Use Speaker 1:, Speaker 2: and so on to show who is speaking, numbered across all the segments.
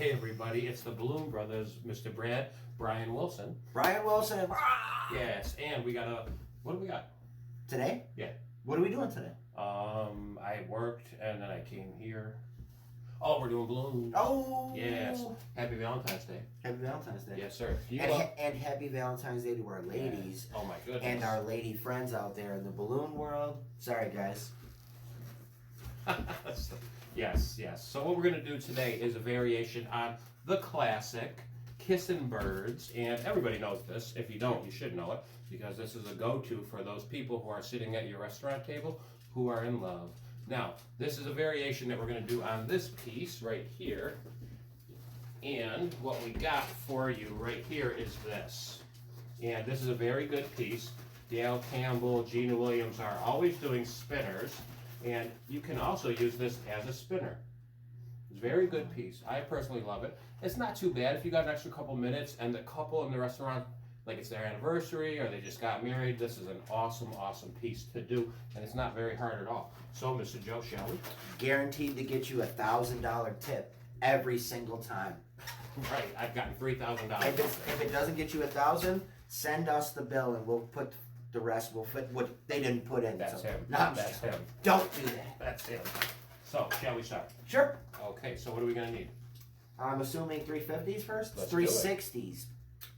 Speaker 1: Hey everybody, it's the Bloom Brothers, Mr. Brian Wilson.
Speaker 2: Brian Wilson.
Speaker 1: Yes, and we got what do we got?
Speaker 2: Today?
Speaker 1: Yeah.
Speaker 2: What are we doing today?
Speaker 1: I worked and then I came here. Oh, we're doing balloons.
Speaker 2: Oh.
Speaker 1: Yes. Happy Valentine's Day.
Speaker 2: Happy Valentine's Day.
Speaker 1: Yes, sir.
Speaker 2: And happy Valentine's Day to our ladies.
Speaker 1: Yeah. Oh my goodness.
Speaker 2: And our lady friends out there in the balloon world. Sorry, guys.
Speaker 1: Yes. So what we're going to do today is a variation on the classic Kissin' Birds, and everybody knows this. If you don't, you should know it, because this is a go-to for those people who are sitting at your restaurant table who are in love. Now, this is a variation that we're going to do on this piece right here, and what we got for you right here is this. And this is a very good piece. Dale Campbell, Gina Williams are always doing spinners, and you can also use this as a spinner. It's a very good piece. I personally love it. It's not too bad if you got an extra couple minutes and the couple in the restaurant, like it's their anniversary or they just got married, this is an awesome piece to do, and it's not very hard at all. So, Mr. Joe, shall we?
Speaker 2: Guaranteed to get you $1,000 tip every single time.
Speaker 1: Right, I've gotten $3,000.
Speaker 2: If it doesn't get you $1,000, send us the bill and we'll put the rest. We'll fit what they didn't put in.
Speaker 1: That's him.
Speaker 2: That's
Speaker 1: him.
Speaker 2: Don't do that.
Speaker 1: That's him. So, shall we start?
Speaker 2: Sure.
Speaker 1: Okay, so what are we going to need?
Speaker 2: I'm assuming 350s first?
Speaker 1: Let's
Speaker 2: 360s. This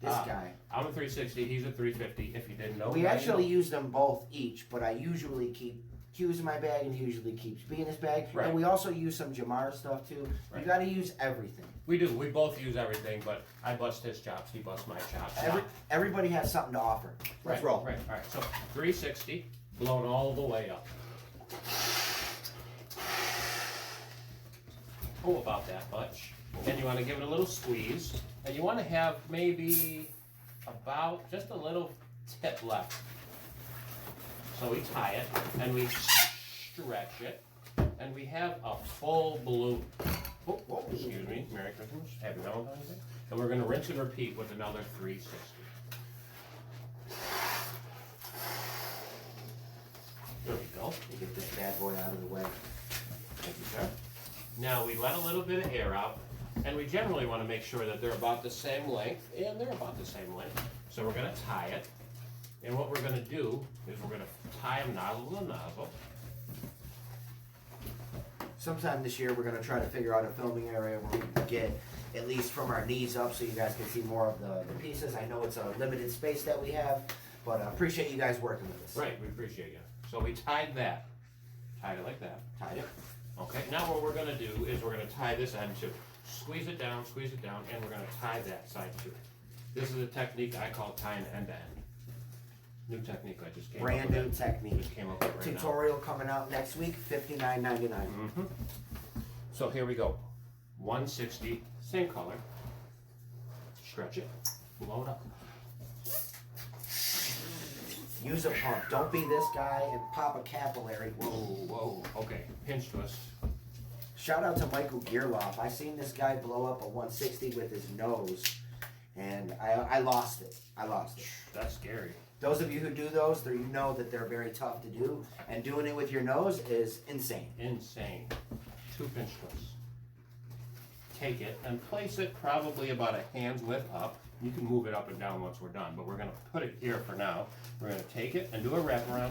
Speaker 2: guy.
Speaker 1: I'm a 360, he's a 350. If you didn't know,
Speaker 2: We actually use them both each, but I usually keep Q's in my bag and he usually keeps B in his bag.
Speaker 1: Right.
Speaker 2: And we also use some Jamar stuff too. Right. You got to use everything.
Speaker 1: We do. We both use everything, but I bust his chops, he busts my chops.
Speaker 2: Everybody has something to offer. Let's roll.
Speaker 1: Right. All right. So 360, blown all the way up. Oh, about that much. And you want to give it a little squeeze, and you want to have maybe about just a little tip left. So we tie it, and we stretch it, and we have a full balloon. Oh, excuse me. Merry Christmas. Happy Valentine's Day. And we're going to rinse and repeat with another 360. There we go.
Speaker 2: Get this bad boy out of the way.
Speaker 1: Thank you, sir. Now we let a little bit of air out, and we generally want to make sure that they're about the same length, and they're about the same length. So we're going to tie it, and what we're going to do is we're going to tie them nozzle to nozzle.
Speaker 2: Sometime this year we're going to try to figure out a filming area where we can get at least from our knees up so you guys can see more of the pieces. I know it's a limited space that we have, but I appreciate you guys working with us.
Speaker 1: Right, we appreciate you. So we tied that. Tied it like that.
Speaker 2: Tied it.
Speaker 1: Okay, now what we're going to do is we're going to tie this end too. Squeeze it down, and we're going to tie that side too. This is a technique I call tying end to end. New technique I just came
Speaker 2: Brand
Speaker 1: up with.
Speaker 2: new technique.
Speaker 1: Just came up with right
Speaker 2: Tutorial coming out next week, $59.99.
Speaker 1: Mm-hmm. So here we go. 160, same color. Stretch it, blow it up.
Speaker 2: Use a pump. Don't be this guy and pop a capillary.
Speaker 1: Whoa. Okay, pinch twist.
Speaker 2: Shout out to Michael Gearloff. I seen this guy blow up a 160 with his nose, and I lost it.
Speaker 1: That's scary.
Speaker 2: Those of you who do those, you know that they're very tough to do, and doing it with your nose is insane.
Speaker 1: Insane. 2 pinch twists. Take it and place it probably about a hand's width up. You can move it up and down once we're done, but we're going to put it here for now. We're going to take it and do a wraparound.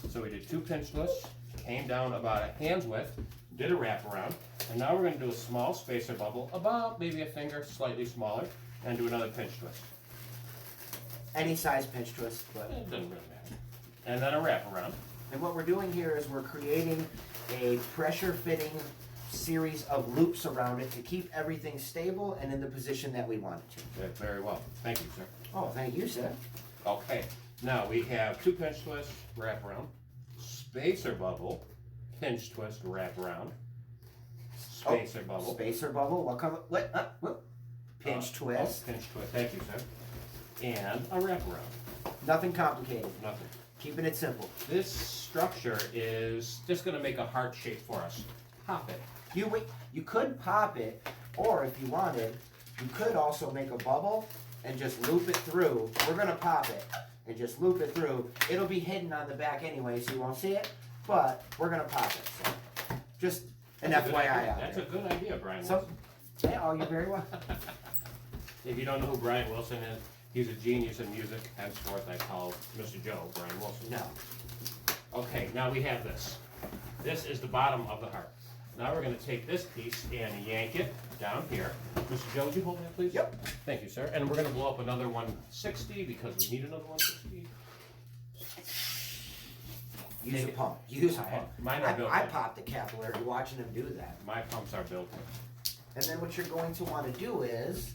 Speaker 1: So we did 2 pinch twists, came down about a hand's width, did a wraparound, and now we're going to do a small spacer bubble, about maybe a finger, slightly smaller, and do another pinch twist.
Speaker 2: Any size pinch twist, but
Speaker 1: It doesn't really matter. And then a wraparound.
Speaker 2: And what we're doing here is we're creating a pressure fitting series of loops around it to keep everything stable and in the position that we want it to.
Speaker 1: Yeah, very well. Thank you, sir.
Speaker 2: Oh, thank you, sir.
Speaker 1: Okay, now we have 2 pinch twists, wraparound, spacer bubble, pinch twist, wraparound, spacer bubble.
Speaker 2: Spacer bubble. What? Pinch twist.
Speaker 1: Pinch twist. Thank you, sir. And a wraparound.
Speaker 2: Nothing complicated.
Speaker 1: Nothing.
Speaker 2: Keeping it simple.
Speaker 1: This structure is just going to make a heart shape for us. Pop it.
Speaker 2: You could pop it, or if you wanted, you could also make a bubble and just loop it through. We're gonna pop it and just loop it through. It'll be hidden on the back anyway, so you won't see it, but we're gonna pop it. So just An
Speaker 1: That's a good
Speaker 2: FYI
Speaker 1: idea.
Speaker 2: out
Speaker 1: That's
Speaker 2: there.
Speaker 1: a good idea, Brian
Speaker 2: So,
Speaker 1: Wilson.
Speaker 2: yeah, oh, you're very well.
Speaker 1: If you don't know who Brian Wilson is, he's a genius in music. Henceforth, I call Mr. Joe Brian Wilson.
Speaker 2: No.
Speaker 1: Okay, now we have this. This is the bottom of the heart. Now we're going to take this piece and yank it down here. Mr. Joe, would you hold that, please?
Speaker 2: Yep.
Speaker 1: Thank you, sir. And we're going to blow up another 160 because we need another 160.
Speaker 2: Use a
Speaker 1: Take it.
Speaker 2: pump. Use a pump.
Speaker 1: Mine are built
Speaker 2: I
Speaker 1: in.
Speaker 2: popped the capillary watching him do that.
Speaker 1: My pumps are built in.
Speaker 2: And then what you're going to want to do is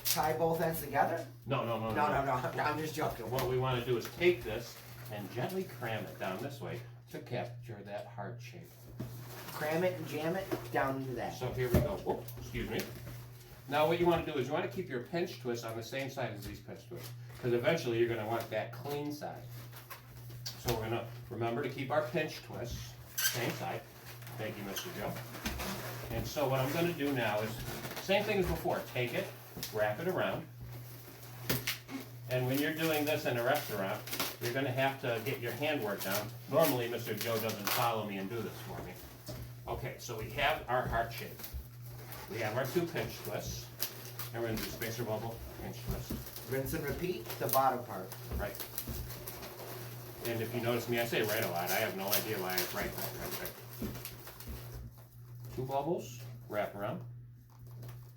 Speaker 2: tie both ends together.
Speaker 1: No.
Speaker 2: No, I'm just joking.
Speaker 1: What we want to do is take this and gently cram it down this way to capture that heart shape.
Speaker 2: Cram it and jam it down into that.
Speaker 1: So here we go. Whoop, excuse me. Now what you want to do is you want to keep your pinch twist on the same side as these pinch twists, because eventually you're going to want that clean side. So we're going to remember to keep our pinch twists same side. Thank you, Mr. Joe. And so what I'm going to do now is same thing as before. Take it, wrap it around. And when you're doing this in a restaurant, you're going to have to get your handwork down. Normally, Mr. Joe doesn't follow me and do this for me. Okay, so we have our heart shape. We have our two pinch twists. And we're going to do spacer bubble, pinch twist.
Speaker 2: Rinse and repeat the bottom part.
Speaker 1: Right. And if you notice me, I say right a lot. I have no idea why I write that right there. Two bubbles, wrap around.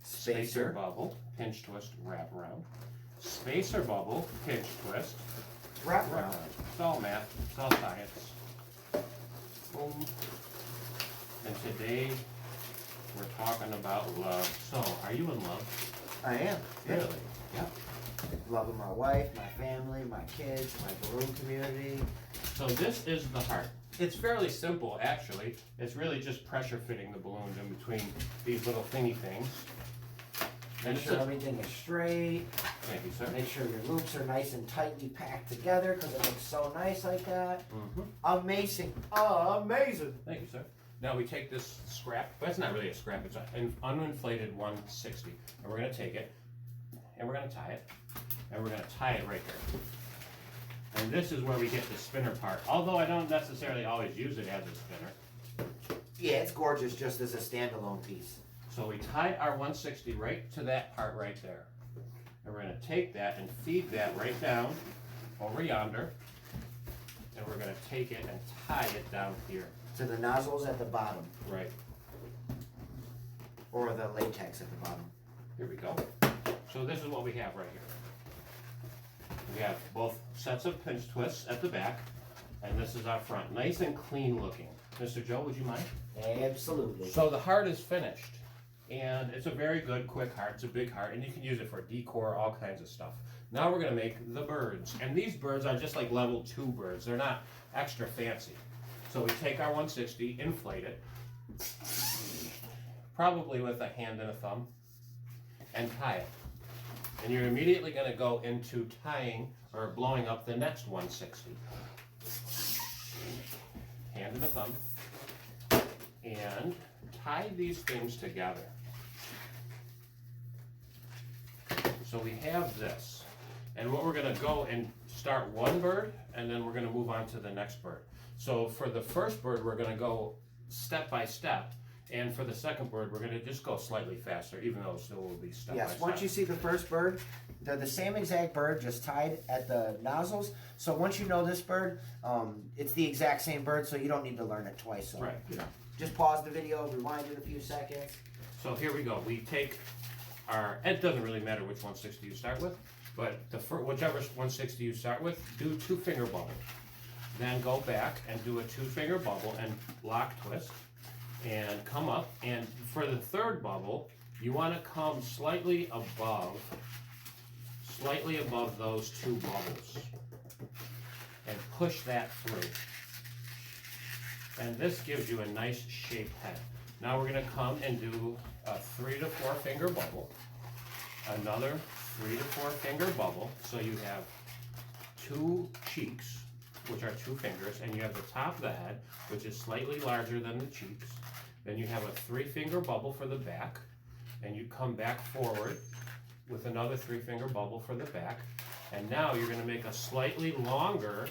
Speaker 1: Spacer bubble, pinch twist, wrap around. Spacer bubble, pinch twist,
Speaker 2: Wrap around.
Speaker 1: It's all math, it's all science. Boom. And today we're talking about love. So, are you in love?
Speaker 2: I am. Yeah.
Speaker 1: Really?
Speaker 2: Yeah. Loving my wife, my family, my kids, my balloon community.
Speaker 1: So this is the heart. It's fairly simple, actually. It's really just pressure fitting the balloons in between these little thingy things. And
Speaker 2: Make
Speaker 1: it's
Speaker 2: sure
Speaker 1: a,
Speaker 2: everything is straight.
Speaker 1: thank you, sir.
Speaker 2: Make sure your loops are nice and tightly packed together because it looks so nice like that. Amazing. Oh, amazing.
Speaker 1: Thank you, sir. Now we take this scrap, but it's not really a scrap, it's an uninflated 160. And we're going to take it, and we're going to tie it, and we're going to tie it right there. And this is where we get the spinner part, although I don't necessarily always use it as a spinner.
Speaker 2: Yeah, it's gorgeous just as a standalone piece.
Speaker 1: So we tied our 160 right to that part right there. And we're going to take that and feed that right down over yonder. And we're going to take it and tie it down here.
Speaker 2: To the nozzles at the bottom,
Speaker 1: Right.
Speaker 2: or the latex at the bottom.
Speaker 1: Here we go. So this is what we have right here. We have both sets of pinch twists at the back, and this is our front. Nice and clean looking. Mr. Joe, would you mind?
Speaker 2: Absolutely.
Speaker 1: So the heart is finished, and it's a very good, quick heart. It's a big heart, and you can use it for decor, all kinds of stuff. Now we're going to make the birds, and these birds are just like level 2 birds. They're not extra fancy. So we take our 160, inflate it, probably with a hand and a thumb, and tie it. And you're immediately going to go into tying or blowing up the next 160. Hand and a thumb. And tie these things together. So we have this. And what we're going to go and start one bird, and then we're going to move on to the next bird. So for the first bird, we're going to go step by step. And for the second bird, we're going to just go slightly faster, even though it still will be step by
Speaker 2: Yes,
Speaker 1: step.
Speaker 2: once you see the first bird, they're the same exact bird, just tied at the nozzles. So once you know this bird, it's the exact same bird, so you don't need to learn it twice. So,
Speaker 1: Right.
Speaker 2: you know, just pause the video, rewind it a few seconds.
Speaker 1: So here we go. We take our, it doesn't really matter which 160 you start with, but whichever 160 you start with, do 2-finger bubble. Then go back and do a 2-finger bubble and lock twist and come up. And for the third bubble, you want to come slightly above those 2 bubbles and push that through. And this gives you a nice shaped head. Now we're going to come and do a 3 to 4 finger bubble, another 3 to 4 finger bubble. So you have 2 cheeks, which are 2 fingers, and you have the top of the head, which is slightly larger than the cheeks. Then you have a 3-finger bubble for the back, and you come back forward with another 3-finger bubble for the back. And now you're going to make a slightly longer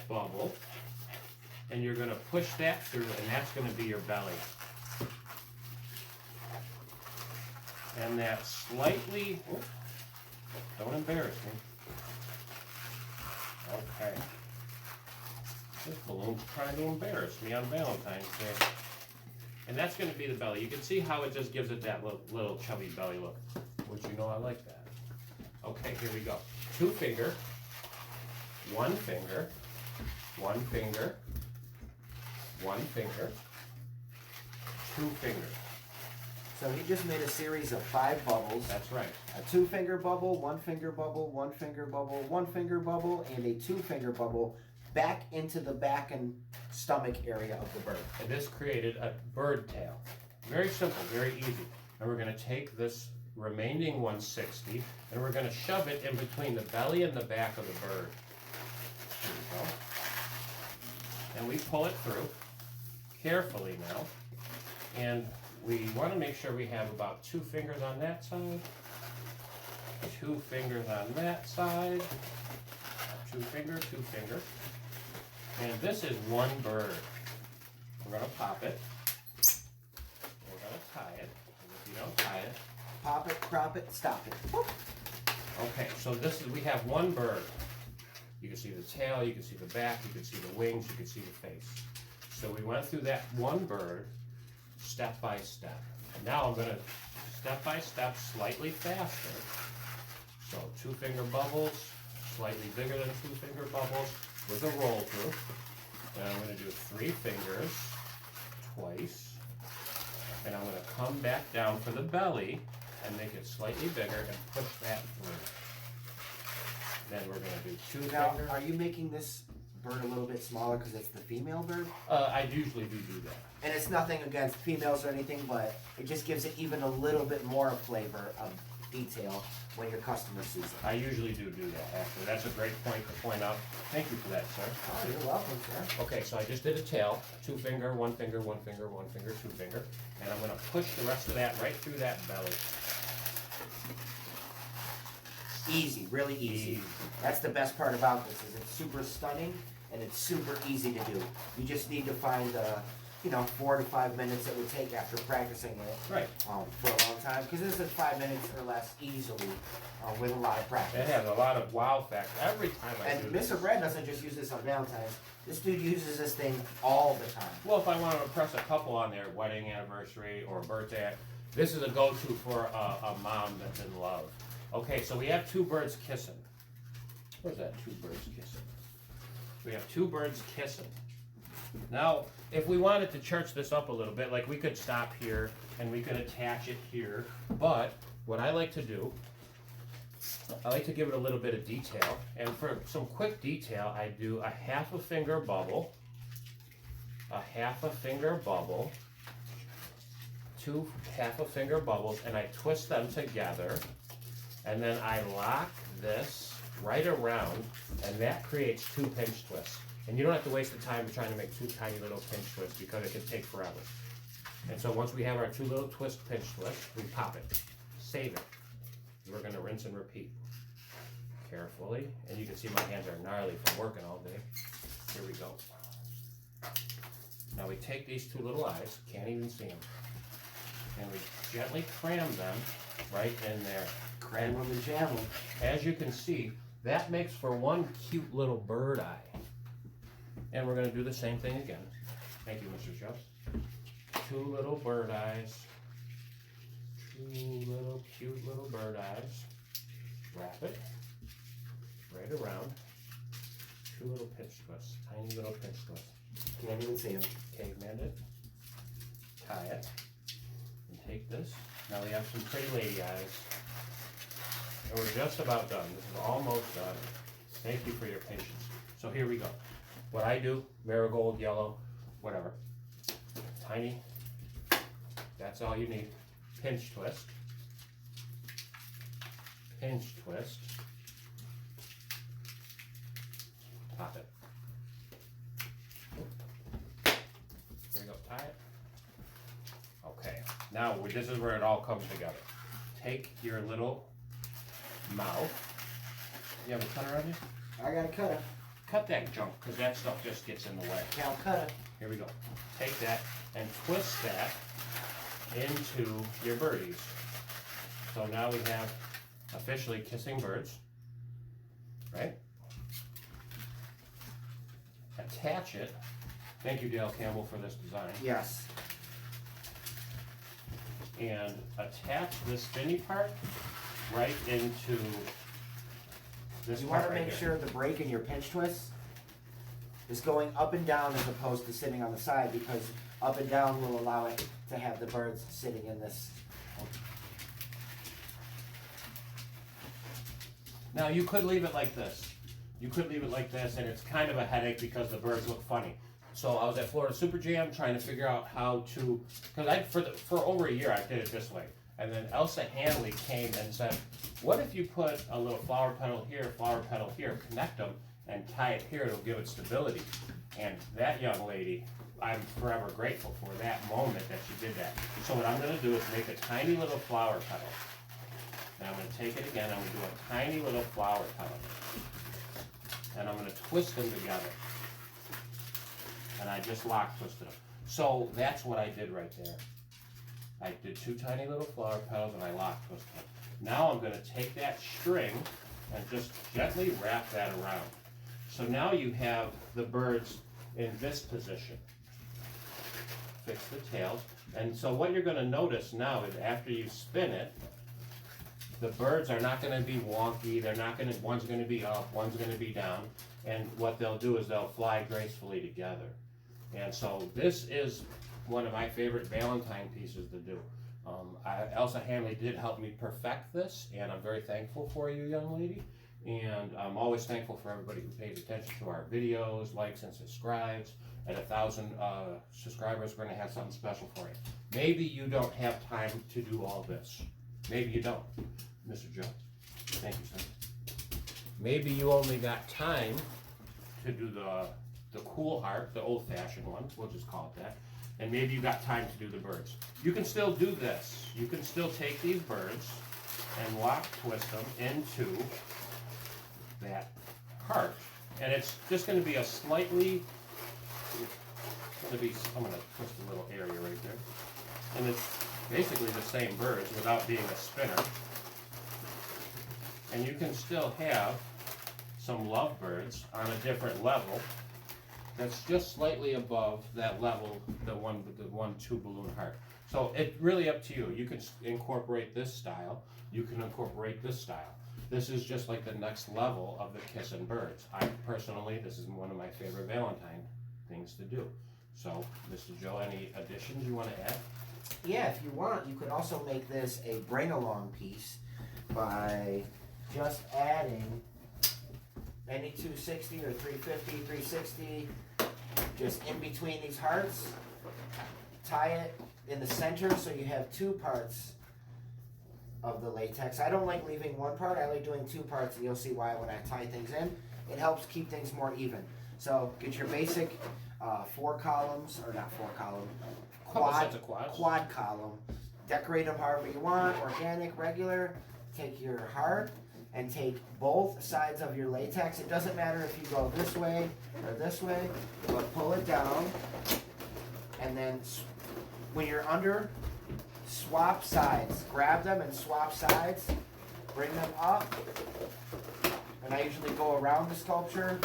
Speaker 1: bubble, and you're going to push that through, and that's going to be your belly. And that slightly, don't embarrass me. Okay. This balloon's trying to embarrass me on Valentine's Day. And that's going to be the belly. You can see how it just gives it that little chubby belly look. Which you know I like that. Okay, here we go. 2 finger, 1 finger, 1 finger, 1 finger, 2 fingers.
Speaker 2: So he just made a series of 5 bubbles.
Speaker 1: That's right.
Speaker 2: A 2-finger bubble, 1-finger bubble, 1-finger bubble, 1-finger bubble, and a 2-finger bubble back into the back and stomach area of the bird.
Speaker 1: And this created a bird tail. Very simple, very easy. And we're going to take this remaining 160 and we're going to shove it in between the belly and the back of the bird. There we go. And we pull it through carefully now. And we want to make sure we have about 2 fingers on that side, 2 fingers on that side, 2 finger, 2 finger. And this is 1 bird. We're going to pop it. We're going to tie it. And if you don't tie it,
Speaker 2: pop it, crop it, stop it. Whoop.
Speaker 1: Okay, so this is, we have 1 bird. You can see the tail, you can see the back, you can see the wings, you can see the face. So we went through that 1 bird step by step. And now I'm going to step by step slightly faster. So 2-finger bubbles, slightly bigger than 2-finger bubbles with a roll through. And I'm going to do 3 fingers twice. And I'm going to come back down for the belly and make it slightly bigger and push that through. Then we're going to do 2
Speaker 2: Now,
Speaker 1: fingers.
Speaker 2: are you making this bird a little bit smaller because it's the female bird?
Speaker 1: I usually do that.
Speaker 2: And it's nothing against females or anything, but it just gives it even a little bit more flavor of detail when your customer sees it.
Speaker 1: I usually do that, actually. That's a great point to point out. Thank you for that, sir.
Speaker 2: Oh, you're welcome, sir.
Speaker 1: Okay, so I just did a tail. 2 finger, 1 finger, 1 finger, 1 finger, 2 finger. And I'm going to push the rest of that right through that belly.
Speaker 2: Easy, really easy. That's the best part about this, is it's super stunning and it's super easy to do. You just need to find 4 to 5 minutes it would take after practicing it
Speaker 1: Right.
Speaker 2: For a long time, because this is 5 minutes or less easily with a lot of practice.
Speaker 1: It has a lot of wow factor every time I do
Speaker 2: And
Speaker 1: this.
Speaker 2: Mr. Brad doesn't just use this on Valentine's. This dude uses this thing all the time.
Speaker 1: Well, if I want to impress a couple on their wedding anniversary or birthday, this is a go-to for a mom that's in love. Okay, so we have 2 birds kissing. Where's that 2 birds kissing? We have 2 birds kissing. Now, if we wanted to church this up a little bit, like we could stop here and we could attach it here. But what I like to do, I like to give it a little bit of detail. And for some quick detail, I do a 1/2 finger bubble, a 1/2 finger bubble, 2 1/2 finger bubbles, and I twist them together. And then I lock this right around, and that creates 2 pinch twists. And you don't have to waste the time trying to make 2 tiny little pinch twists because it can take forever. And so once we have our 2 little pinch twists, we pop it, save it. We're going to rinse and repeat carefully. And you can see my hands are gnarly from working all day. Here we go. Now we take these 2 little eyes, can't even see them, and we gently cram them right in there.
Speaker 2: Cram them and jam them.
Speaker 1: As you can see, that makes for 1 cute little bird eye. And we're going to do the same thing again. Thank you, Mr. Schuss. 2 little bird eyes. 2 little cute little bird eyes. Wrap it right around. 2 little pinch twists. Tiny little pinch twists.
Speaker 2: Can't even see them.
Speaker 1: Caveman it. Tie it. And take this. Now we have some pretty lady eyes. And we're just about done. This is almost done. Thank you for your patience. So here we go. What I do, marigold, yellow, whatever. Tiny. That's all you need. Pinch twist. Pinch twist. Pop it. There you go. Tie it. Okay. Now this is where it all comes together. Take your little mouth. You have a cutter on you?
Speaker 2: I got a cutter.
Speaker 1: cut that junk, because that stuff just gets in the way.
Speaker 2: Calcutta.
Speaker 1: Here we go. Take that and twist that into your birdies. So now we have officially kissing birds, right? Attach it. Thank you, Dale Campbell, for this design.
Speaker 2: Yes.
Speaker 1: And attach this spinny part right into this
Speaker 2: You
Speaker 1: part
Speaker 2: want to
Speaker 1: right
Speaker 2: make
Speaker 1: here.
Speaker 2: sure the break in your pinch twist is going up and down as opposed to sitting on the side, because up and down will allow it to have the birds sitting in this.
Speaker 1: Now you could leave it like this. You could leave it like this, and it's kind of a headache because the birds look funny. So I was at Florida Super Jam trying to figure out how to, because for over a year I did it this way. And then Elsa Hanley came and said, what if you put a little flower petal here, connect them, and tie it here, it'll give it stability. And that young lady, I'm forever grateful for that moment that she did that. So what I'm gonna do is make a tiny little flower petal. And I'm gonna take it again, I'm gonna do a tiny little flower petal. And I'm gonna twist them together. And I just lock twisted them. So that's what I did right there. I did two tiny little flower petals and I lock twisted them. Now I'm gonna take that string and just gently wrap that around. So now you have the birds in this position. Fix the tails. And so what you're gonna notice now is after you spin it, the birds are not gonna be wonky, one's gonna be up, one's gonna be down, and what they'll do is they'll fly gracefully together. And so this is one of my favorite Valentine pieces to do. Elsa Hanley did help me perfect this, and I'm very thankful for you, young lady. And I'm always thankful for everybody who pays attention to our videos, likes and subscribes. At 1,000 subscribers, we're gonna have something special for you. Maybe you don't have time to do all this. Maybe you don't, Mr. Joe. Thank you, sir. Maybe you only got time to do the cool heart, the old-fashioned one, we'll just call it that. And maybe you got time to do the birds. You can still do this. You can still take these birds and lock twist them into that heart. And it's just gonna be a slightly, I'm gonna twist a little area right there. And it's basically the same birds without being a spinner. And you can still have some lovebirds on a different level that's just slightly above that level, the one with the 1-2 balloon heart. So it's really up to you. You can incorporate this style. You can incorporate this style. This is just like the next level of the Kissin' Birds. This is one of my favorite Valentine things to do. So, Mr. Joe, any additions you want to add?
Speaker 2: Yeah, if you want, you could also make this a bring-along piece by just adding any 260 or 350, 360, just in between these hearts. Tie it in the center so you have two parts of the latex. I don't like leaving one part, I like doing two parts, and you'll see why when I tie things in. It helps keep things more even. So get your basic 4 columns, or not 4 column, quad column. Decorate them however you want, organic, regular. Take your heart and take both sides of your latex. It doesn't matter if you go this way or this way, but pull it down. And then when you're under, swap sides. Grab them and swap sides. Bring them up. And I usually go around the sculpture,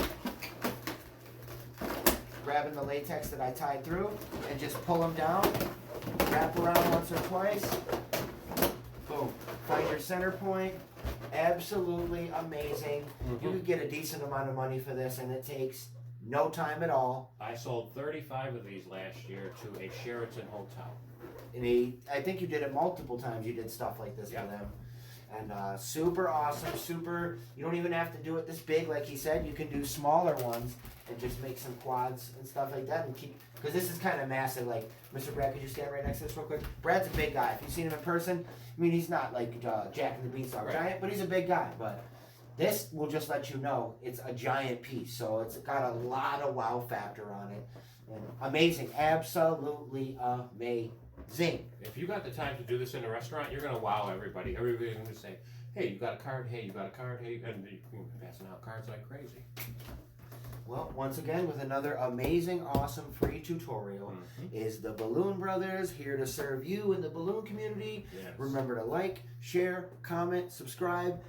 Speaker 2: grabbing the latex that I tied through, and just pull them down. Wrap around once or twice. Boom. Find your center point. Absolutely amazing. You could get a decent amount of money for this, and it takes no time at all.
Speaker 1: I sold 35 of these last year to a Sheraton hotel.
Speaker 2: And I think you did it multiple times. You did stuff like this for them. And super awesome, super, you don't even have to do it this big like he said. You can do smaller ones and just make some quads and stuff like that and keep, because this is kind of massive. Like, Mr. Brad, could you stand right next to this real quick? Brad's a big guy. If you've seen him in person, I mean, he's not like Jack and the Beanstalk giant, but he's a big guy. But this will just let you know it's a giant piece. So it's got a lot of wow factor on it. And amazing, absolutely amazing.
Speaker 1: If you got the time to do this in a restaurant, you're going to wow everybody. Everybody's going to say, hey, you got a card? Hey, you got a card? Hey, and you're passing out cards like crazy.
Speaker 2: Well, once again, with another amazing, awesome, free tutorial, is the Balloon Brothers, here to serve you in the balloon community.
Speaker 1: Yes.
Speaker 2: Remember to like, share, comment, subscribe.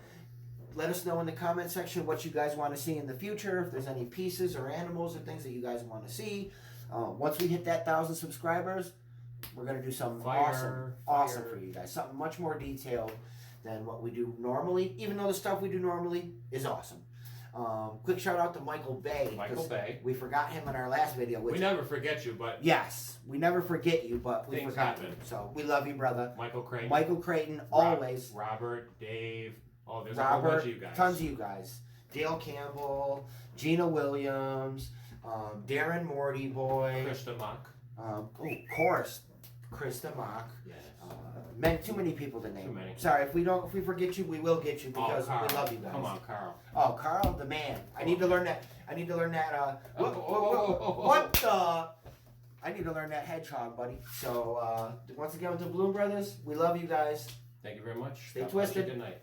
Speaker 2: Let us know in the comment section what you guys want to see in the future, if there's any pieces or animals or things that you guys want to see. Once we hit that 1,000 subscribers, we're going to do something awesome for you guys. Something much more detailed than what we do normally, even though the stuff we do normally is awesome. Quick shout out to Michael Bay.
Speaker 1: Michael Bay.
Speaker 2: We forgot him in our last video.
Speaker 1: We never forget you, but
Speaker 2: yes, we never forget you, but we forgot
Speaker 1: happen.
Speaker 2: you. So we love you, brother.
Speaker 1: Michael Creighton.
Speaker 2: Michael Creighton, always.
Speaker 1: Robert, Dave. Oh, there's a whole bunch of you guys.
Speaker 2: Tons of you guys. Dale Campbell, Gina Williams, Darren Morty Boy.
Speaker 1: Krista Mock.
Speaker 2: Of course, Krista Mock.
Speaker 1: Yes.
Speaker 2: Too many people to name.
Speaker 1: Too many.
Speaker 2: Sorry, if we forget you, we will get you because we love you guys.
Speaker 1: Come on, Carl.
Speaker 2: Oh, Carl, the man. I need to learn that. I need to learn that.
Speaker 1: What
Speaker 2: the? I need to learn that hedgehog, buddy. So once again, with the Balloon Brothers, we love you guys.
Speaker 1: Thank you very much.
Speaker 2: Stay twisted.
Speaker 1: Good night.